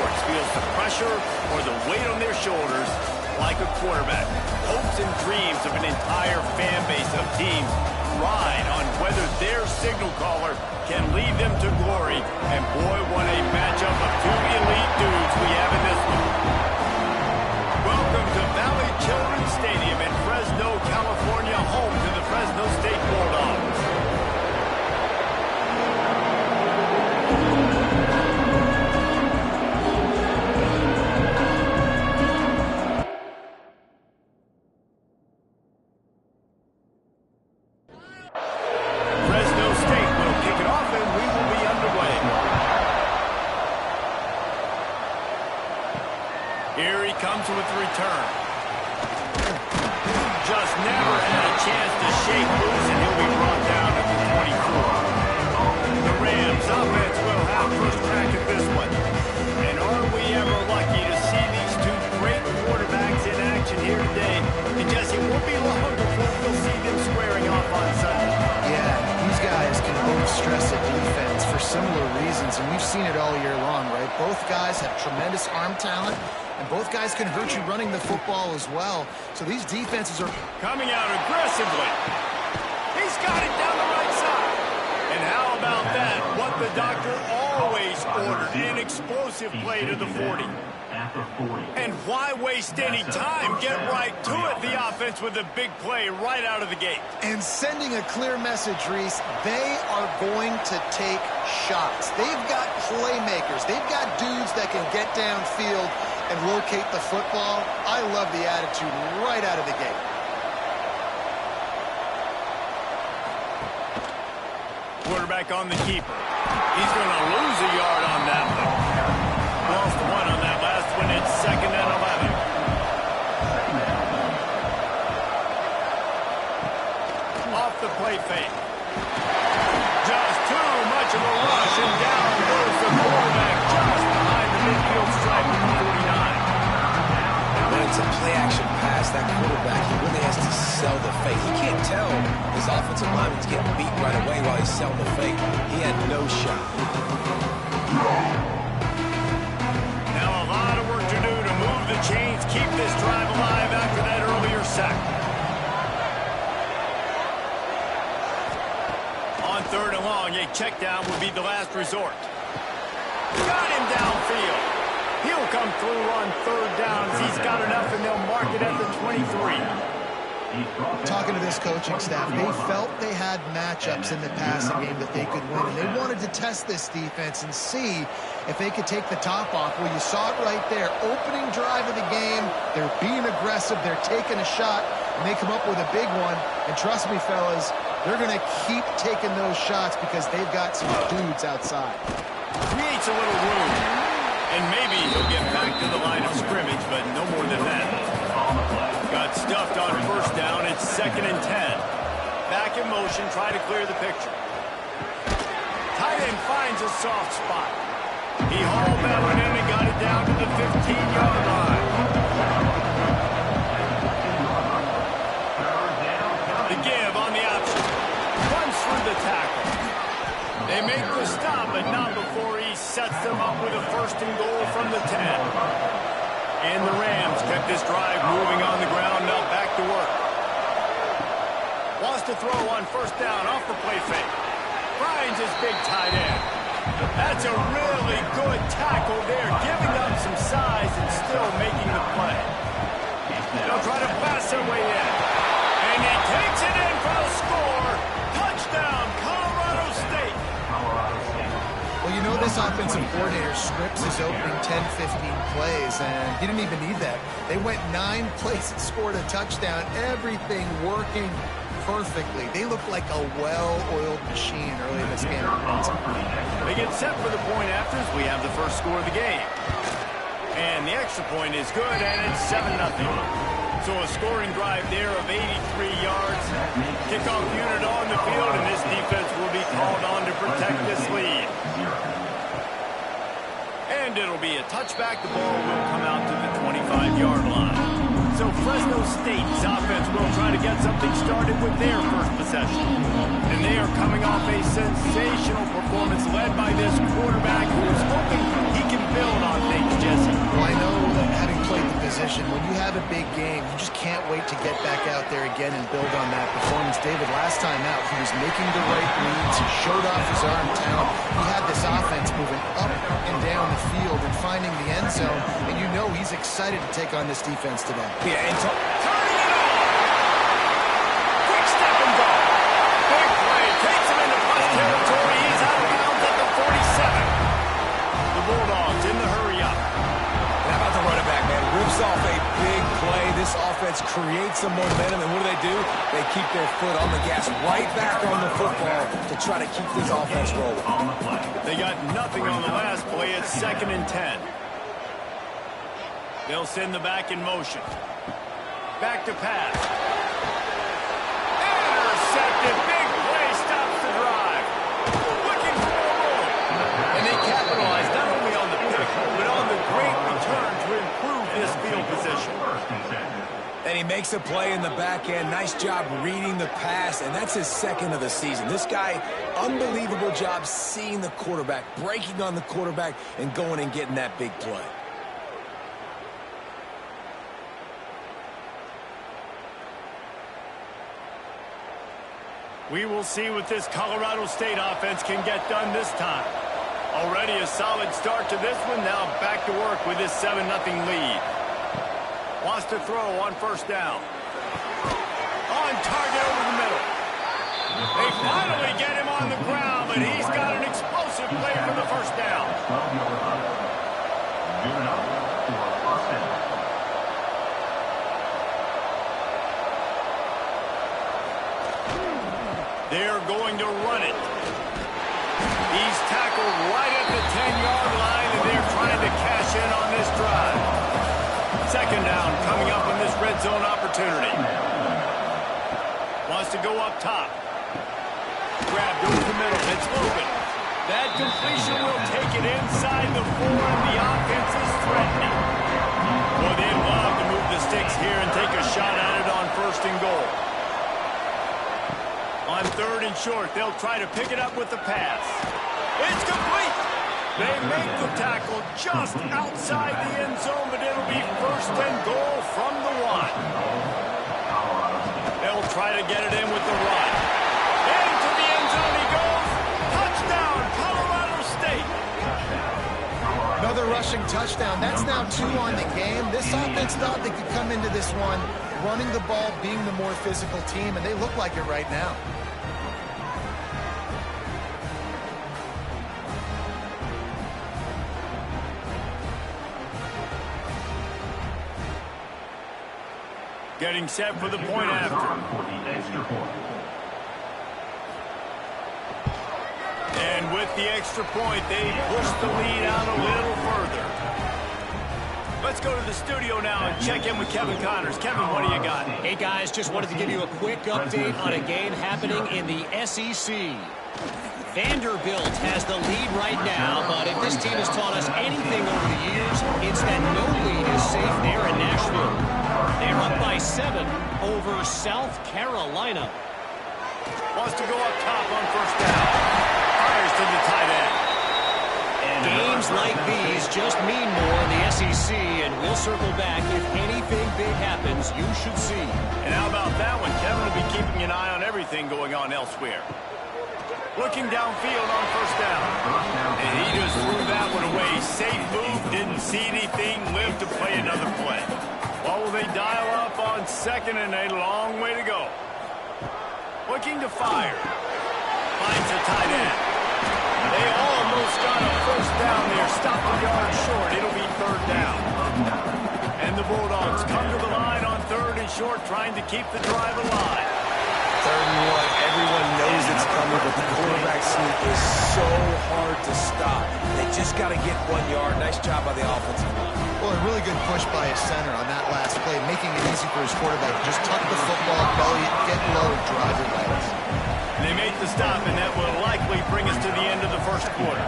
sports feels the pressure or the weight on their shoulders like a quarterback. Hopes and dreams of an entire fan base of teams ride on whether their signal caller can lead them to glory. And boy, what a matchup of two elite dudes we have in this one. Welcome to Valley Children's Stadium in Fresno, California, home to the Fresno State Bulldogs. Here he comes with the return. Just never had a chance to shake loose, and he'll be brought down at the 24. The Rams offense will have first crack at this one. And are we ever lucky to see these two great quarterbacks in action here today? And Jesse, it won't be long before we'll see them squaring off on Sunday. Yeah, these guys can both stress a defense for similar reasons, and we've seen it all year long, right? Both guys have tremendous arm talent, and both guys can hurt you running the football as well. So these defenses are coming out aggressively. He's got it down the right side. And how about that? What the doctor always ordered, an explosive play to the 40. And why waste any time? Get right to it. The offense with a big play right out of the gate. And sending a clear message, Reese, they are going to take shots. They've got playmakers. They've got dudes that can get downfield and locate the football. I love the attitude right out of the gate. Quarterback on the keeper. He's going to lose a yard on that one. Lost one on that last one. It's 2nd and 11. Off the play fake. Just too much of a rush, and down goes the quarterback just behind the midfield stripe at the 49. When it's a play-action pass, that quarterback, he really has to sell the fake. He can't tell his offensive lineman's getting beat right away while he's selling the fake. He had no shot. Now a lot of work to do to move the chains, keep this drive alive after that earlier sack. On 3rd and long, a check down would be the last resort. Got him downfield. He'll come through on 3rd down as he's got enough, and they'll mark it at the 23. Talking to this coaching staff, they felt they had matchups in the passing game that they could win, and they wanted to test this defense and see if they could take the top off. Well, you saw it right there. Opening drive of the game, they're being aggressive, they're taking a shot, and they come up with a big one. And trust me, fellas, they're going to keep taking those shots because they've got some dudes outside. Creates a little room. And maybe he'll get back to the line of scrimmage, but no more than that. Got stuffed on 1st down. It's 2nd and 10. Back in motion, try to clear the picture. Tight end finds a soft spot. He hauled that one in and got it down to the 15-yard line. The give on the option. Runs through the tackle. They make the stop, but not before he sets them up with a 1st and goal from the 10. And the Rams kept this drive moving on the ground, now back to work. Wants to throw on 1st down off the play fake. Finds his big tight end. That's a really good tackle there, giving up some size and still making the play. They'll try to pass their way in. And he takes it in for the score. Touchdown, Colorado State. Well, you know this offensive coordinator scripts his opening 10, 15 plays, and he didn't even need that. They went 9 plays and scored a touchdown. Everything working perfectly. They look like a well-oiled machine early in this game. They get set for the point after as we have the first score of the game. And the extra point is good, and it's 7-0. So a scoring drive there of 83 yards. Kickoff unit on the field, and this defense will be called on to protect this lead. And it'll be a touchback. The ball will come out to the 25-yard line. So Fresno State's offense will try to get something started with their first possession. And they are coming off a sensational performance led by this quarterback who's hoping he can build on things, Jesse. Well, I know that having played the position, when you have a big game, you just can't wait to get back out there again and build on that performance. David, last time out, he was making the right reads. He showed off his arm talent. He had this offense moving up and down the field and finding the end zone, and you know he's excited to take on this defense today. Yeah, and Turning it on! Quick step and go! Big play, takes him into plus territory. He's out of bounds at the 47. The Bulldogs in the hurry up. how about the running back, man? Rips off a big play. This offense creates some momentum, and what do? They keep their foot on the gas, right back on the football to try to keep this offense rolling. They got nothing on the last play. It's 2nd and 10. They'll send the back in motion. Back to pass. Intercepted. Big play stops the drive. Looking for a roll. And they capitalize not only on the pick, but on the great return to improve this field position. And he makes a play in the back end. Nice job reading the pass, and that's his 2nd of the season. This guy, unbelievable job seeing the quarterback, breaking on the quarterback, and going and getting that big play. We will see what this Colorado State offense can get done this time. Already a solid start to this one. Now back to work with this 7-0 lead. Wants to throw on 1st down. On target over the middle. They finally get him on the ground, but he's got an explosive play for the 1st down. They're going to run it. He's tackled right at the 10-yard line, and they're trying to cash in on this drive. 2nd down coming up on this red zone opportunity. Wants to go up top. Grabbed over the middle. It's open. That completion will take it inside the 4, and the offense is threatening. Well, they'd love to move the sticks here and take a shot at it on 1st and goal. On 3rd and short, they'll try to pick it up with the pass. It's complete. They make the tackle just outside the end zone, but it'll be 1st and goal from the 1. They'll try to get it in with the run. Into the end zone he goes. Touchdown, Colorado State. Another rushing touchdown. That's now 2 on the game. This offense thought they could come into this one running the ball, being the more physical team, and they look like it right now. Getting set for the point after. And with the extra point, they push the lead out a little further. Let's go to the studio now and check in with Kevin Connors. Kevin, what do you got? Hey, guys, just wanted to give you a quick update on a game happening in the SEC. Vanderbilt has the lead right now, but if this team has taught us anything over the years, it's that no lead is safe there in Nashville. They're up by 7 over South Carolina. Wants to go up top on 1st down. Fires to the tight end. Games like these just mean more in the SEC, and we'll circle back. If anything big happens, you should see. And how about that one? Kevin will be keeping an eye on everything going on elsewhere. Looking downfield on 1st down. And he just threw that one away. Safe move, didn't see anything, lived to play another play. What will they dial up on 2nd and a long way to go? Looking to fire. Finds a tight end. They almost got a 1st down there. Stopped a yard short. It'll be 3rd down. And the Bulldogs come to the line on 3rd and short, trying to keep the drive alive. 3rd and 1. Everyone knows it's coming, but the quarterback sneak is so hard to stop. They just got to get 1 yard. Nice job by the offensive line. Well, a really good push by his center on that last play, making it easy for his quarterback. Just tuck the football, belly it, get low, drive your legs. They make the stop, and that will likely bring us to the end of the 1st quarter.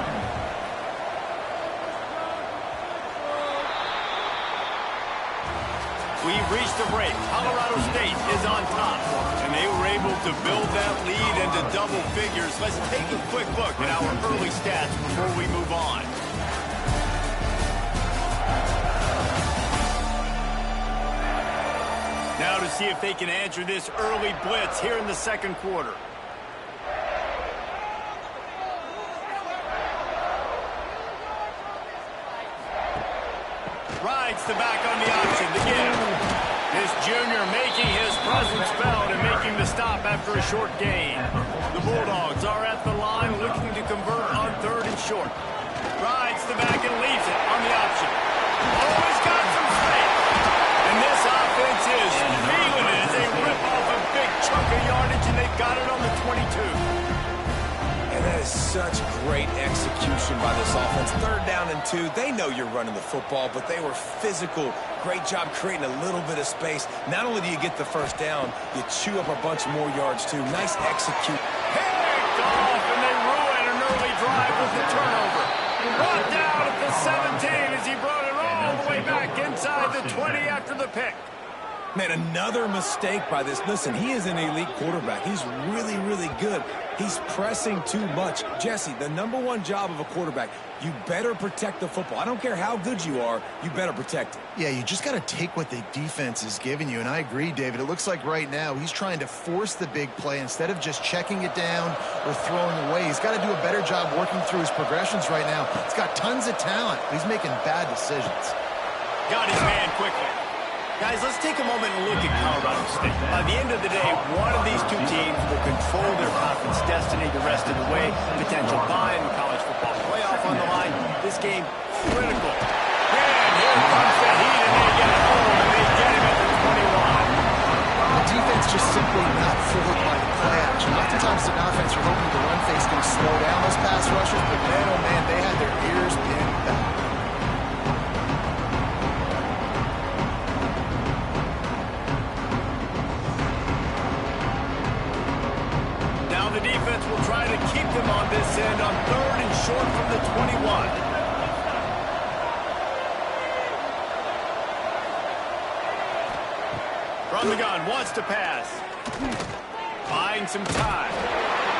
We we've reached the break. Colorado State is on top, and they were able to build that lead into double figures. Let's take a quick look at our early stats before we move on. Now to see if they can answer this early blitz here in the second quarter. Rides the back on the option to get him. This junior making his presence felt and making the stop after a short gain. The Bulldogs are at the line looking to convert on 3rd and short. Rides the back and leaves it on the option. Oh, he's got some space. And this offense is feeling it as they rip off a big chunk of yardage, and they've got it on the 22. And that is such great execution by this offense. 3rd down and 2. They know you're running the football, but they were physical. Great job creating a little bit of space. Not only do you get the 1st down, you chew up a bunch more yards, too. Nice execute. Picked off, and they ruin an early drive with the turnover. Brought down at the 17 as he brought it all the way back inside the 20 after the pick. Man, another mistake by this. Listen, he is an elite quarterback. He's really, really good. He's pressing too much. Jesse, the #1 job of a quarterback, you better protect the football. I don't care how good you are, you better protect it. Yeah, you just got to take what the defense is giving you, and I agree, David. It looks like right now he's trying to force the big play instead of just checking it down or throwing away. He's got to do a better job working through his progressions right now. He's got tons of talent. He's making bad decisions. Got his man quickly. Guys, let's take a moment and look at Colorado State. By the end of the day, one of these two teams will control their conference destiny the rest of the way. Potential bye in the college football playoff on the line. This game, critical. And here comes the heat, and they get home, and they get him at the 21. The defense just simply not fooled by the play action. Oftentimes, the offense are hoping the run face can slow down those pass rushers, but man, oh man, they had their ears pinned back. The defense will try to keep them on this end on 3rd and short from the 21. From the gun, wants to pass. Buying some time.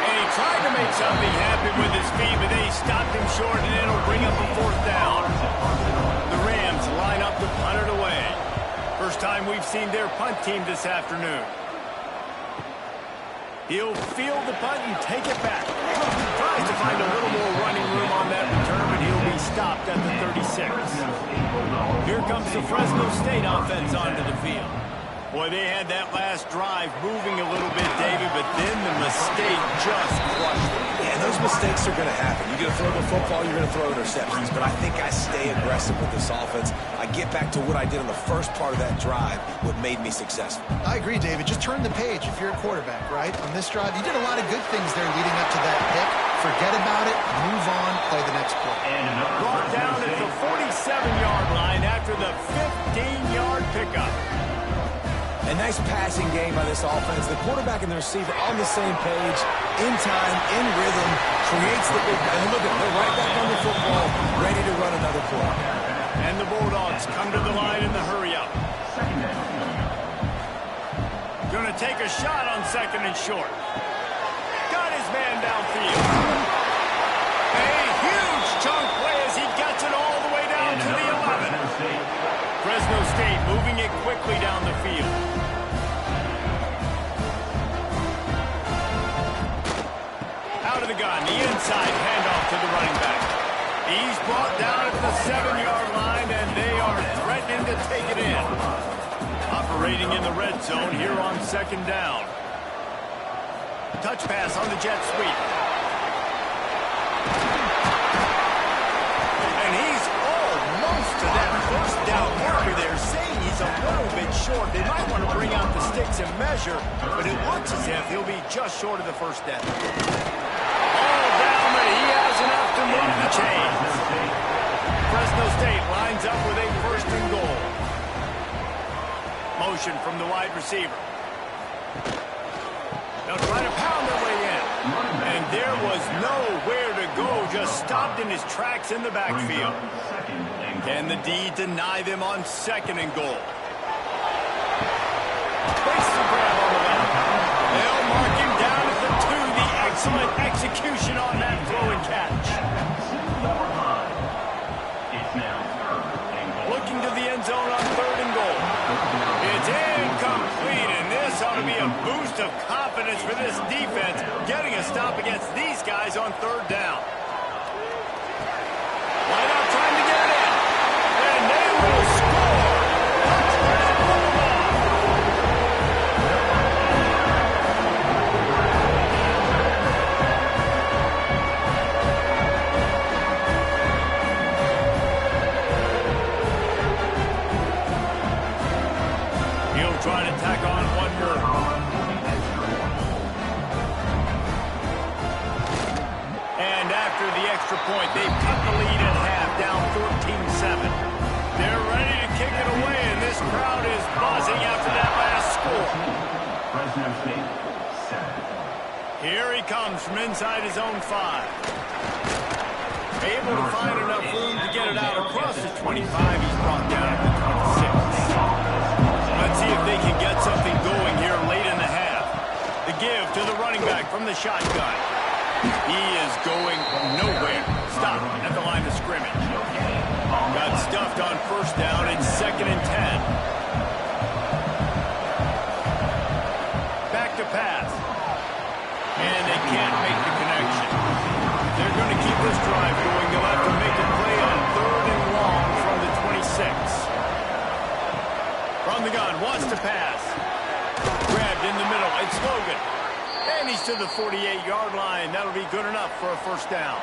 And he tried to make something happen with his feet, but they stopped him short, and it'll bring up a 4th down. The Rams line up to punt it away. First time we've seen their punt team this afternoon. He'll field the punt and take it back. Tries to find a little more running room on that return, but he'll be stopped at the 36. Here comes the Fresno State offense onto the field. Boy, they had that last drive moving a little bit, David, but then the mistake just crushed them. Yeah, those mistakes are going to happen. You're going to throw the football, you're going to throw interceptions. But I think I stay aggressive with this offense. I get back to what I did on the first part of that drive, what made me successful. I agree, David. Just turn the page if you're a quarterback, right? On this drive, you did a lot of good things there leading up to that pick. Forget about it, move on, play the next play. Brought down at the 47-yard line after the 15-yard pickup. A nice passing game by this offense. The quarterback and the receiver on the same page, in time, in rhythm, creates the big... And look at them, they're right back on the football, ready to run another play. And the Bulldogs come to the line in the hurry-up. Going to take a shot on 2nd and short. Got his man downfield. A huge chunk play as he gets it all the way down to the 11. Fresno State moving it quickly down the field. Out of the gun, the inside handoff to the running back. He's brought down at the 7-yard line, and they are threatening to take it in. Operating in the red zone here on 2nd down. Touch pass on the jet sweep. And he's almost to that 1st down marker there, saying he's a little bit short. They might want to bring out the sticks and measure, but it looks as if he'll be just short of the 1st down. All down, but he has enough to move the chains. Fresno State lines up with a 1st and goal. Motion from the wide receiver. They'll try to pound their way in. And there was nowhere to go, just stopped in his tracks in the backfield. Can the D deny them on 2nd and goal? Excellent execution on that throw and catch. Looking to the end zone on 3rd and goal. It's incomplete, and this ought to be a boost of confidence for this defense, getting a stop against these guys on 3rd down. Line out trying to get it in, and they will score. Touchdown, Baltimore. He'll try to tack on one more. And after the extra point, they've cut the lead in half, down 14-7. They're ready to kick it away, and this crowd is buzzing after that last score. Fresno State, 7. Here he comes from inside his own 5. Able to find enough room to get it out across the 25. He's brought down at the 26. Let's see if they can get something going here late in the half. The give to the running back from the shotgun. He is going nowhere. Stop at the line of scrimmage. Got stuffed on 1st down. It's 2nd and 10. Back to pass. And they can't make the connection. They're going to keep this drive going. They'll have to make a play on 3rd and long from the 26. From the gun, wants to pass. Grabbed in the middle. It's Logan. And he's to the 48-yard line. That'll be good enough for a 1st down.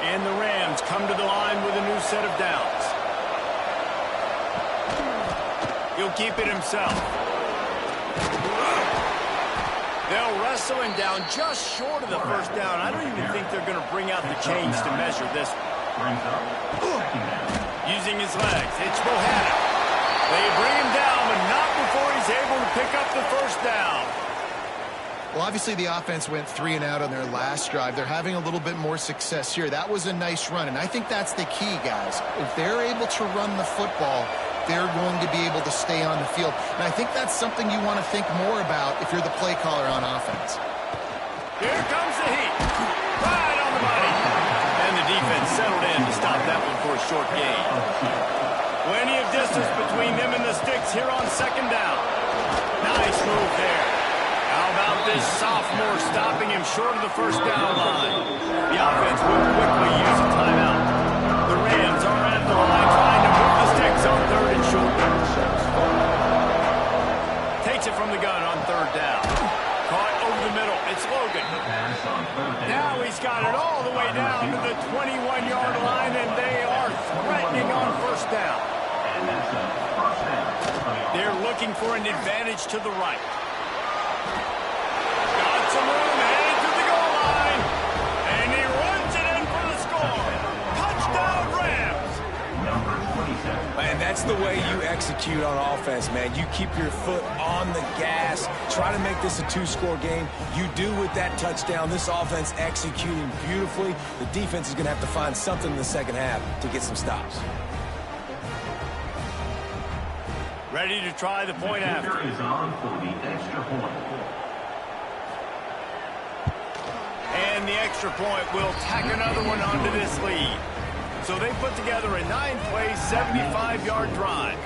And the Rams come to the line with a new set of downs. He'll keep it himself. They'll wrestle him down just short of the 1st down. I don't even think they're going to bring out the chains to measure this one. Using his legs, it's Bohanna. They bring him down, but not before he's able to pick up the 1st down. Well, obviously the offense went 3 and out on their last drive. They're having a little bit more success here. That was a nice run, and I think that's the key, guys. If they're able to run the football, they're going to be able to stay on the field. And I think that's something you want to think more about if you're the play caller on offense. Here comes the heat. Right on the money. And the defense settled in to stop that one for a short gain. Plenty of distance between them and the sticks here on 2nd down. Nice move there. How about this sophomore stopping him short of the 1st down line? The offense will quickly use a timeout. The Rams are at the line trying to move the sticks on 3rd and short. Takes it from the gun on 3rd down. Caught over the middle. It's Logan. Now he's got it all the way down to the 21-yard line, and they are threatening on 1st down. They're looking for an advantage to the right. Got some room, headed to the goal line, and he runs it in for the score. Touchdown, Rams. Man, that's the way you execute on offense, man. You keep your foot on the gas, try to make this a 2-score game. You do with that touchdown. This offense executing beautifully. The defense is going to have to find something in the 2nd half to get some stops. Ready to try the point after. Is on for the extra point. And the extra point will tack another one onto this lead. So they put together a 9-play, 75-yard drive.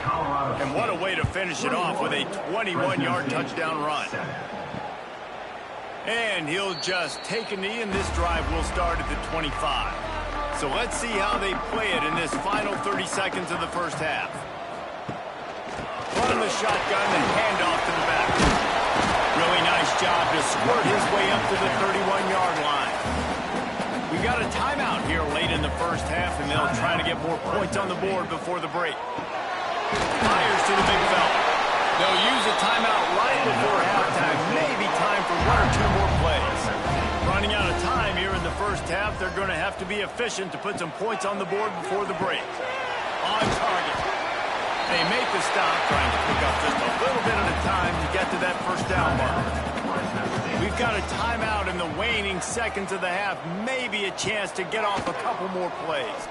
And what a way to finish it off with a 21-yard touchdown run. And he'll just take a knee, and this drive will start at the 25. So let's see how they play it in this final 30 seconds of the 1st half. Run the shotgun and handoff to the back. Really nice job to squirt his way up to the 31-yard line. We've got a timeout here late in the 1st half, and they'll try to get more points on the board before the break. Fires to the big fella. They'll use a timeout right before halftime. Maybe time for 1 or 2 more plays. Running out of time here in the 1st half, they're going to have to be efficient to put some points on the board before the break. On target. They make the stop, trying to pick up just a little bit at a time to get to that 1st down mark. We've got a timeout in the waning seconds of the half. Maybe a chance to get off a couple more plays.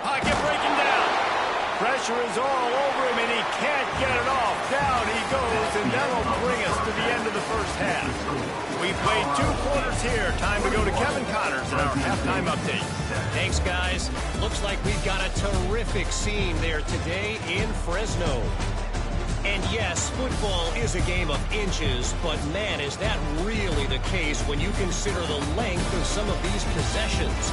Pocket breaking down. Pressure is all over him, and he can't get it off. Down he goes, and that'll bring us to the end of the 1st half. We We played 2 quarters here. Time to go to Kevin Connors in our halftime update. Thanks, guys. Looks like we've got a terrific scene there today in Fresno. And yes, football is a game of inches, but man, is that really the case when you consider the length of some of these possessions.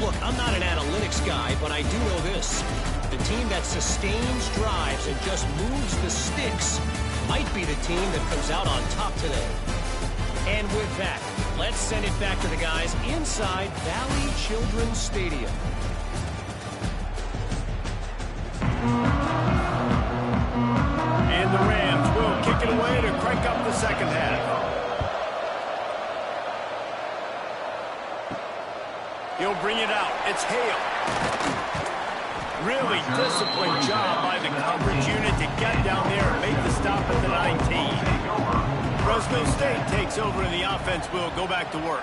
Look, I'm not an analytics guy, but I do know this. The team that sustains drives and just moves the sticks might be the team that comes out on top today. And with that, let's send it back to the guys inside Valley Children's Stadium. And the Rams will kick it away to crank up the second half. He'll bring it out. It's Hale. Really disciplined job by the coverage unit to get down there and make the stop at the 19. Fresno State takes over and the offense will go back to work.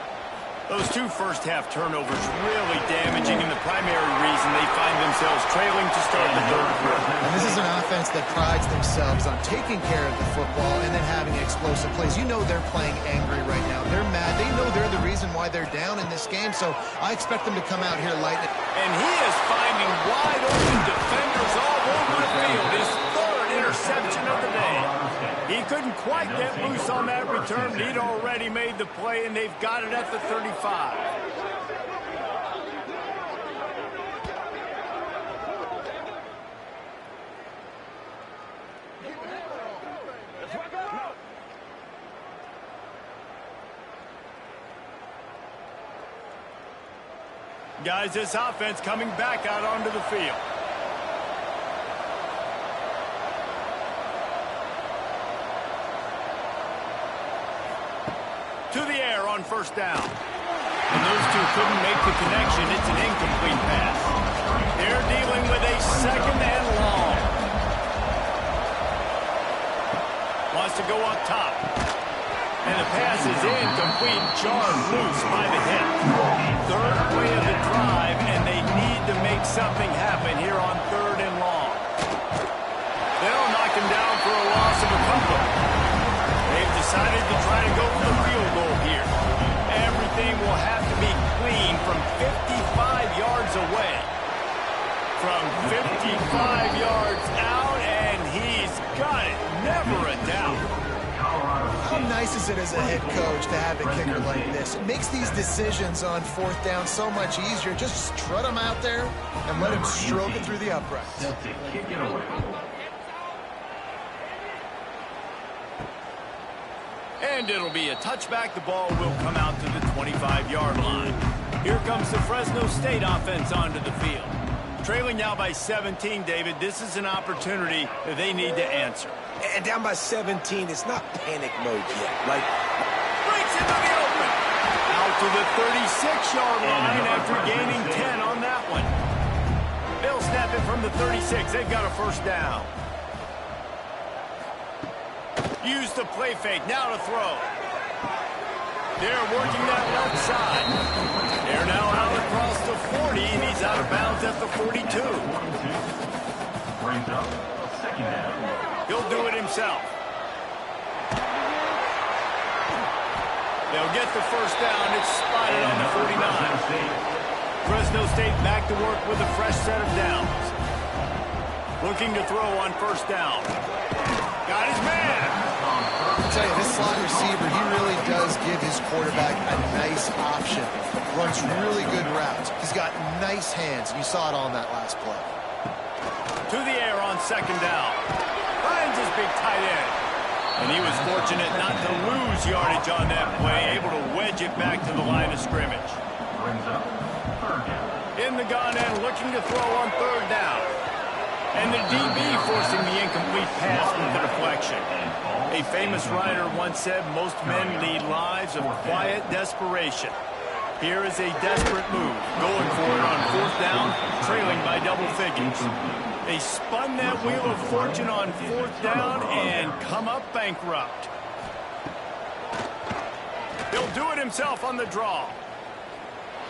Those 2 first-half turnovers really damaging and the primary reason they find themselves trailing to start the third quarter. And this is an offense that prides themselves on taking care of the football and then having explosive plays. You know they're playing angry right now. They're mad. They know they're the reason why they're down in this game, so I expect them to come out here lighting it. And he is finding wide open defenders all over the field. His 3rd interception of the day. He couldn't quite get loose on that return. He'd already made the play, and they've got it at the 35. Guys, this offense coming back out onto the field. To the air on first down. And those 2 couldn't make the connection. It's an incomplete pass. They're dealing with a 2nd and long. Wants to go up top. And the pass is incomplete, jarred loose by the hit. 3rd play of the drive, and they need to make something happen here on 3rd and long. They'll knock him down for a loss of a couple. They've decided to try to go for the field goal here. Everything will have to be clean from 55 yards away. From 55 yards out, and he's got it. Never a doubt. How nice is it as a head coach to have a kicker like this? It makes these decisions on 4th down so much easier. Just trot him out there and let him stroke it through the uprights. And it'll be a touchback. The ball will come out to the 25-yard line. Here comes the Fresno State offense onto the field. Trailing now by 17, David. This is an opportunity that they need to answer. And down by 17, it's not panic mode yet. Like, breaks into the open. Out to the 36-yard line after gaining 10 on that one. They'll snap it from the 36. They've got a first down. Use the play fake. Now to throw. They're working that left side. They're now out across the 40, and he's out of bounds at the 42. Brings up second down. He'll do it himself. They'll get the first down. It's spotted on the 49. Fresno State back to work with a fresh set of downs. Looking to throw on first down. Got his man. I'll tell you, this slot receiver, he really does give his quarterback a nice option. Runs really good routes. He's got nice hands. You saw it on that last play. To the air on second down. Finds his big tight end. And he was fortunate not to lose yardage on that play, able to wedge it back to the line of scrimmage. Brings up third down. In the gun and looking to throw on third down. And the DB forcing the incomplete pass with the deflection. A famous writer once said, most men lead lives of quiet desperation. Here is a desperate move. Going for it on fourth down, trailing by double figures. They spun that wheel of fortune on fourth down and come up bankrupt. He'll do it himself on the draw.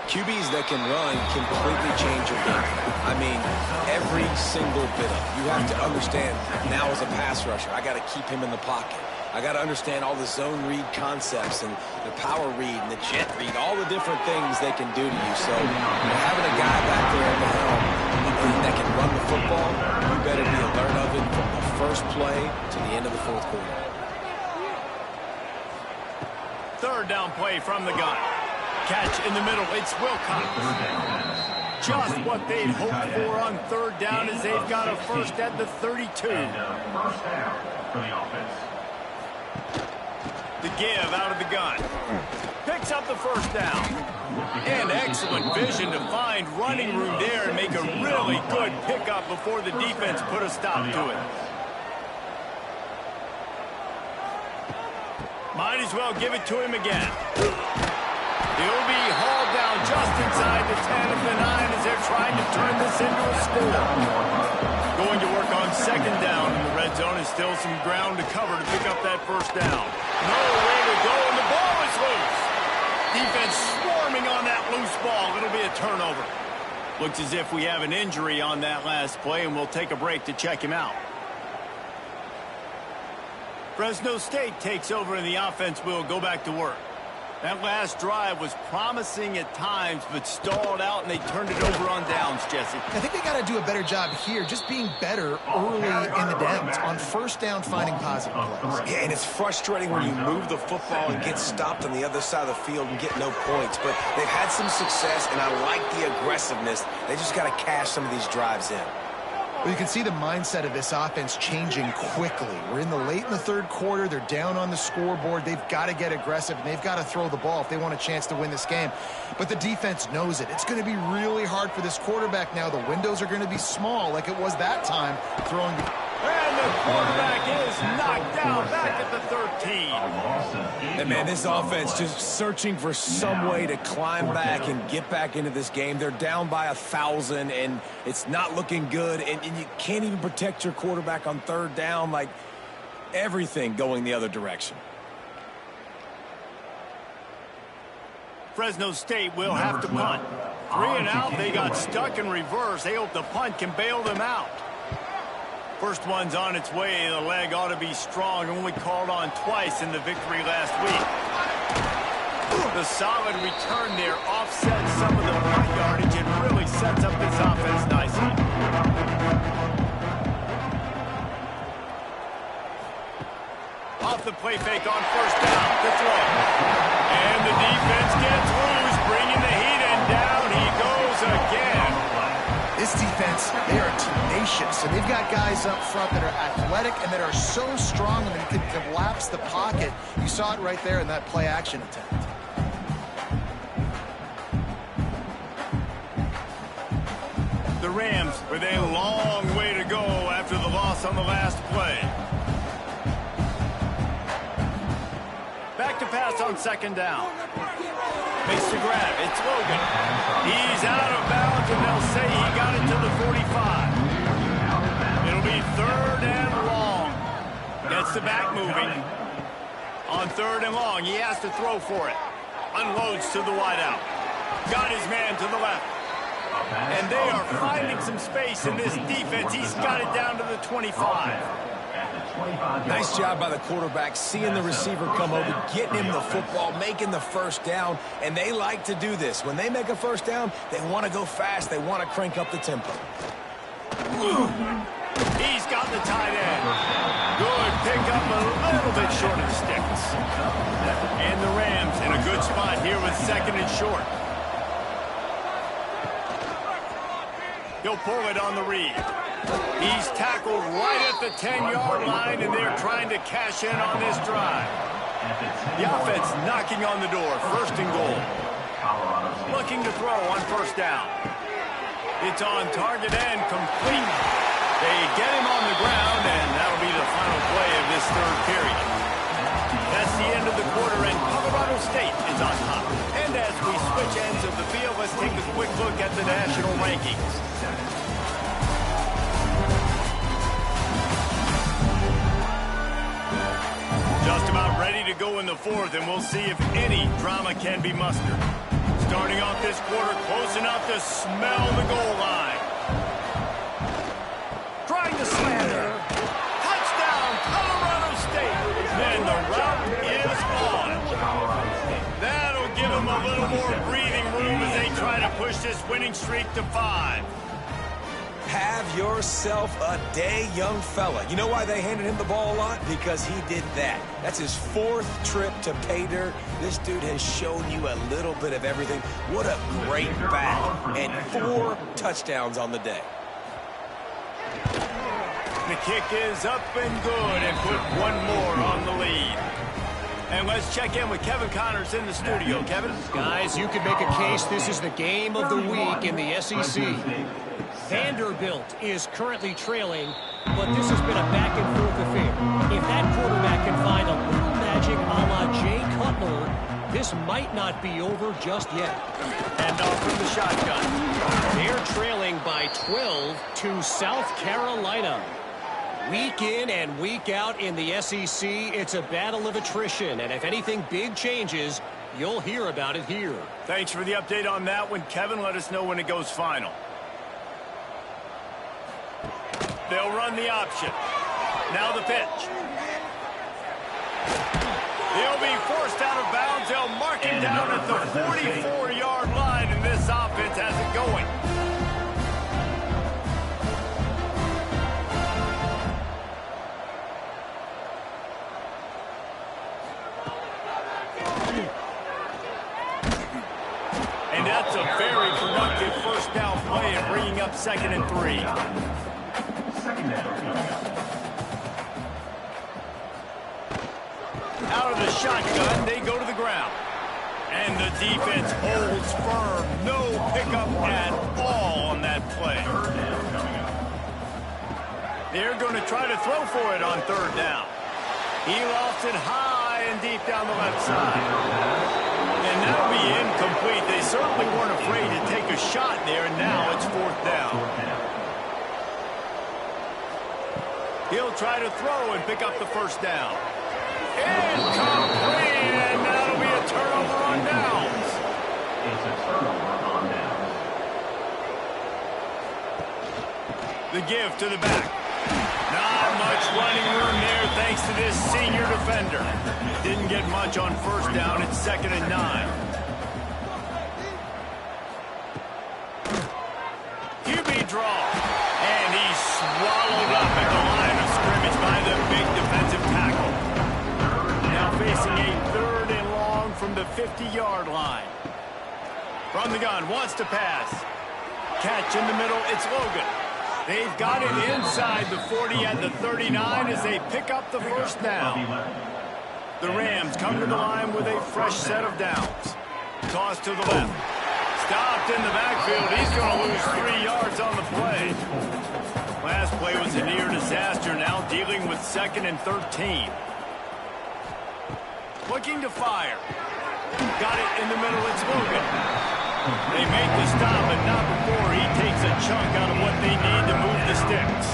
QBs that can run completely change your game. I mean, every single bit of it. You have to understand, now as a pass rusher, I got to keep him in the pocket. I got to understand all the zone read concepts and the power read and the jet read, all the different things they can do to you. So having a guy back there at the helm that can run the football, you better be alert of it from the first play to the end of the fourth quarter. Third down play from the gun. Catch in the middle. It's Wilcox. Just what they'd hoped for on third down as they've got a first at the 32. First down for the offense. The give out of the gun. Picks up the first down. And excellent vision to find running room there and make a really good pickup before the defense put a stop to it. Might as well give it to him again. He'll be hauled down just inside the 10 of the 9 as they're trying to turn this into a score. Going to work on second down in the red zone is still some ground to cover to pick up that first down. No way to go, and the ball is loose. Defense swarming on that loose ball. It'll be a turnover. Looks as if we have an injury on that last play, and we'll take a break to check him out. Fresno State takes over, and the offense will go back to work. That last drive was promising at times, but stalled out, and they turned it over on downs, Jesse. I think they got to do a better job here, just being better early in the downs, on first down finding positive plays. Yeah, and it's frustrating when you move the football and get stopped on the other side of the field and get no points. But they've had some success, and I like the aggressiveness. They just got to cash some of these drives in. Well, you can see the mindset of this offense changing quickly. We're in the third quarter. They're down on the scoreboard. They've got to get aggressive, and they've got to throw the ball if they want a chance to win this game. But the defense knows it. It's going to be really hard for this quarterback now. The windows are going to be small like it was that time throwing the... And the quarterback is knocked down back at the 13. And, man, this offense just searching for some way to climb back and get back into this game. They're down by 1,000, and it's not looking good. And you can't even protect your quarterback on third down. Like, everything going the other direction. Fresno State will have to punt. 3 and out. They got stuck in reverse. They hope the punt can bail them out. First one's on its way. The leg ought to be strong. Only called on twice in the victory last week. The solid return there offsets some of the punt yardage and really sets up this offense nicely. Off the play fake on first down. The throw. And the defense gets loose, bringing the heat, and down he goes again. This defense, they are tenacious, and they've got guys up front that are athletic and that are so strong and they can collapse the pocket. You saw it right there in that play-action attempt. The Rams with a long way to go after the loss on the last play. Back to pass on second down. Makes the grab. It's Logan. He's out of bounds, and they'll say he got it to the 45. It'll be third and long. Gets the back moving. On third and long, he has to throw for it. Unloads to the wideout. Got his man to the left. And they are finding some space in this defense. He's got it down to the 25. Nice job by the quarterback, seeing the receiver come over, getting him the football, making the first down, and they like to do this. When they make a first down, they want to go fast. They want to crank up the tempo. He's got the tight end. Good pickup, a little bit short of the sticks. And the Rams in a good spot here with second and short. He'll pull it on the read. He's tackled right at the 10-yard line, and they're trying to cash in on this drive. The offense knocking on the door, first and goal. Looking to throw on first down. It's on target and complete. They get him on the ground, and that'll be the final play of this third period. That's the end of the quarter, and Colorado State is on top. And as we switch ends of the field, let's take a quick look at the national rankings. Just about ready to go in the fourth, and we'll see if any drama can be mustered. Starting off this quarter close enough to smell the goal line. Trying to slam there. Touchdown, Colorado State. And more breathing room as they try to push this winning streak to 5. Have yourself a day, young fella. You know why they handed him the ball a lot? Because he did that. That's his 4th trip to pay dirt. This dude has shown you a little bit of everything. What a great back. And 4 touchdowns on the day. The kick is up and good and put one more on the lead. And let's check in with Kevin Connors in the studio. Kevin? Guys, you could make a case this is the game of the week in the SEC. Vanderbilt is currently trailing, but this has been a back-and-forth affair. If that quarterback can find a little magic a la Jay Cutler, this might not be over just yet. And off from the shotgun. They're trailing by 12 to South Carolina. Week in and week out in the SEC, it's a battle of attrition, and if anything big changes, you'll hear about it here. Thanks for the update on that one, Kevin. Let us know when it goes final. They'll run the option. Now the pitch. He'll be forced out of bounds. They'll mark him down at the 44-yard line, and this offense has it going. And that's a very productive first down play and bringing up 2nd and 3. Out of the shotgun, they go to the ground. And the defense holds firm. No pickup at all on that play. They're going to try to throw for it on 3rd down. He lost it high and deep down the left side. And that'll be incomplete. They certainly weren't afraid to take a shot there, and now it's 4th down. He'll try to throw and pick up the first down. Incomplete, and that'll be a turnover on downs. It's a turnover on downs. The give to the back. Not much running room there thanks to this senior defender. Didn't get much on 1st down. It's 2nd and 9. QB draw. And he's swallowed up at the line of scrimmage by the big defensive tackle. Now facing a 3rd and long from the 50-yard line. From the gun, wants to pass. Catch in the middle, it's Logan. They've got it inside the 40 at the 39 as they pick up the first down. The Rams come to the line with a fresh set of downs. Toss to the left. Stopped in the backfield. He's going to lose 3 yards on the play. Last play was a near disaster, now dealing with 2nd and 13. Looking to fire. Got it in the middle, it's Logan. They make the stop, but not before he takes a chunk out of what they need to move the sticks.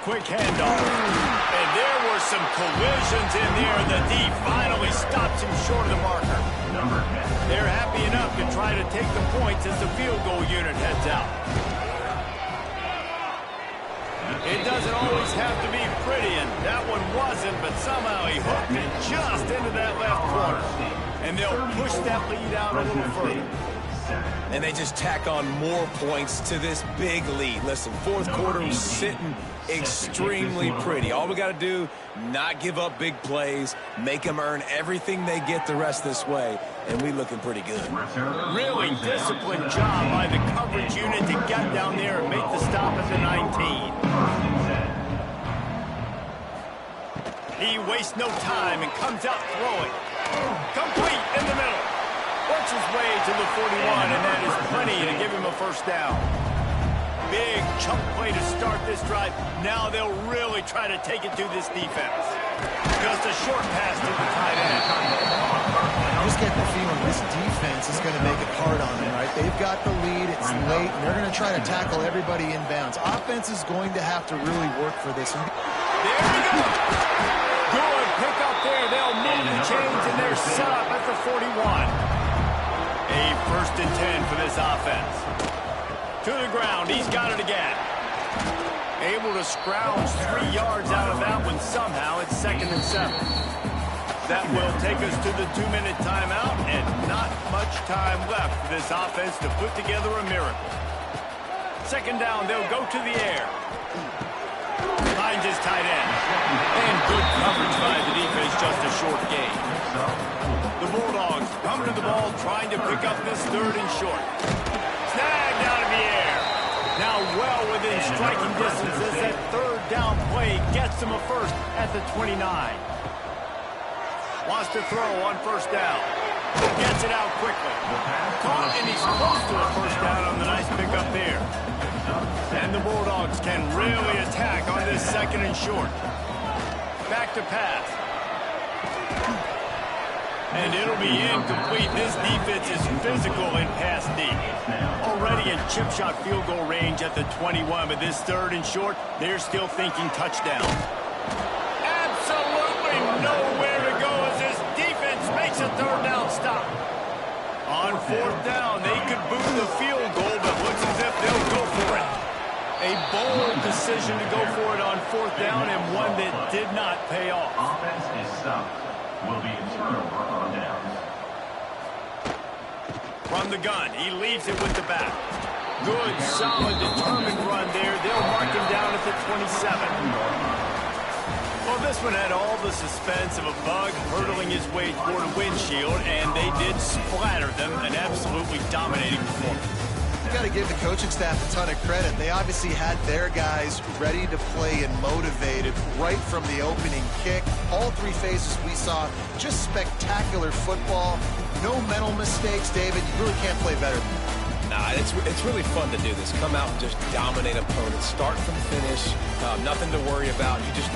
Quick handoff. And there were some collisions in there. The D finally stops him short of the marker. They're happy enough to try to take the points as the field goal unit heads out. It doesn't always have to be pretty, and that one wasn't, but somehow he hooked it just into that left corner. And they'll push that lead out a little further. And they just tack on more points to this big lead. Listen, 4th quarter was sitting extremely pretty. All we got to do, not give up big plays, make them earn everything they get the rest this way, and we looking pretty good. Really disciplined job by the coverage unit to get down there and make the stop at the 19. He wastes no time and comes out throwing. Complete in the middle. Works his way to the 41, and that is plenty to give him a first down. Big chunk play to start this drive. Now they'll really try to take it to this defense. Just a short pass to the tight end. I just get the feeling this defense is going to make it hard on them, right? They've got the lead, it's late, and they're going to try to tackle everybody inbounds. Offense is going to have to really work for this. There we go. Good pick up there. They'll move the chains, and they're set up at the 41. A 1st and 10 for this offense. To the ground, he's got it again. Able to scrounge 3 yards out of that one somehow. It's 2nd and 7. That will take us to the 2-minute timeout, and not much time left for this offense to put together a miracle. Second down, they'll go to the air. Finds his tight end. And good coverage by the defense, just a short gain. The Bulldogs coming to the ball, trying to pick up this 3rd and short. Snagged out of the air. Now well within striking distance as that 3rd down play gets him a first at the 29. Wants to throw on 1st down. Gets it out quickly. Caught, and he's close to a 1st down on the nice pickup there. And the Bulldogs can really attack on this 2nd and short. Back to pass. And it'll be incomplete. This defense is physical in pass deep. Already in chip shot field goal range at the 21, but this 3rd and short, they're still thinking touchdown. Absolutely nowhere to go as this defense makes a 3rd down stop. On 4th down, they could boot the field goal, but looks as if they'll go for it. A bold decision to go for it on 4th down, and one that did not pay off. Offense is stopped. Will be a turnover on downs. From the gun, he leaves it with the back. Good, solid, determined run there. They'll mark him down at the 27. Well, this one had all the suspense of a bug hurtling his way toward a windshield, and they did splatter them. An absolutely dominating performance. You got to give the coaching staff a ton of credit. They obviously had their guys ready to play and motivated right from the opening kick. All 3 phases we saw, just spectacular football. No mental mistakes, David. You really can't play better than that. Nah, it's really fun to do this. Come out and just dominate opponents. Start from finish. Nothing to worry about. You just know